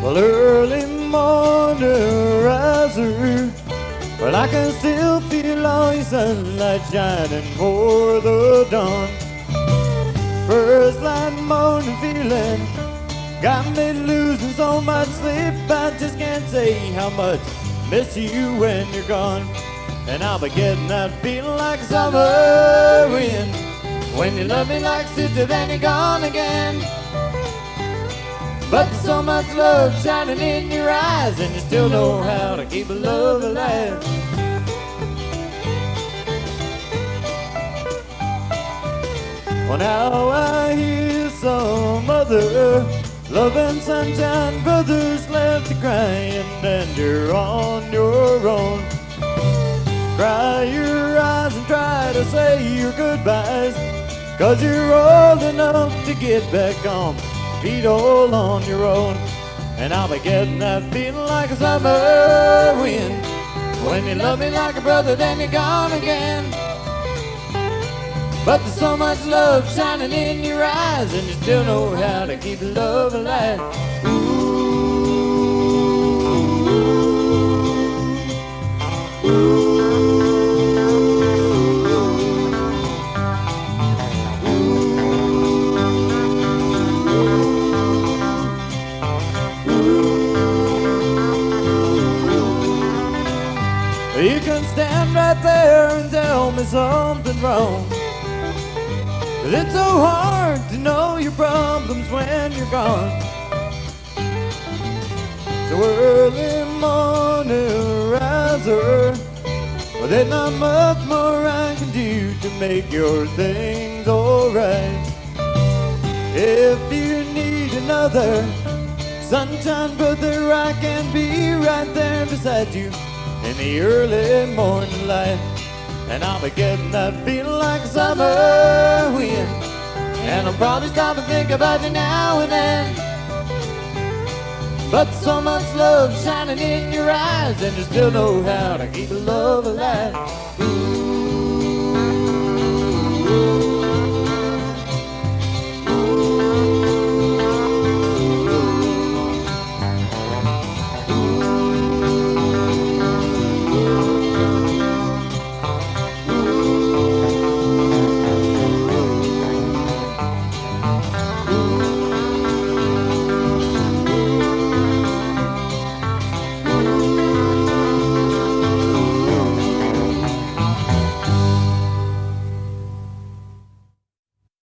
Well, early morning riser, well, I can still feel all your sunlight shining for the dawn. First light morning feeling got me losing so much sleep, I just can't say how much miss you when you're gone. And I'll be getting that feeling like summer wind when you love me like sister, then you're gone again. But there's so much love shining in your eyes, and you still know how to keep a love alive. Well, now I hear some other love and sunshine brothers left to crying, and you're on your own. Cry your eyes and try to say your goodbyes, 'cause you're old enough to get back on feet all on your own. And I'll be getting that feeling like a summer wind when you love me like a brother, then you're gone again. But there's so much love shining in your eyes, and you still know how to keep love alive. You can stand right there and tell me something wrong, but it's so hard to know your problems when you're gone. So early morning riser, well, there's not much more I can do to make your things alright. If you need another sunshine brother, I can be right there beside you in the early morning light. And I'll be getting that feeling like a summer wind, and I'll probably stop and think about you now and then. But so much love shining in your eyes, and you still know how to keep love alive. Ooh.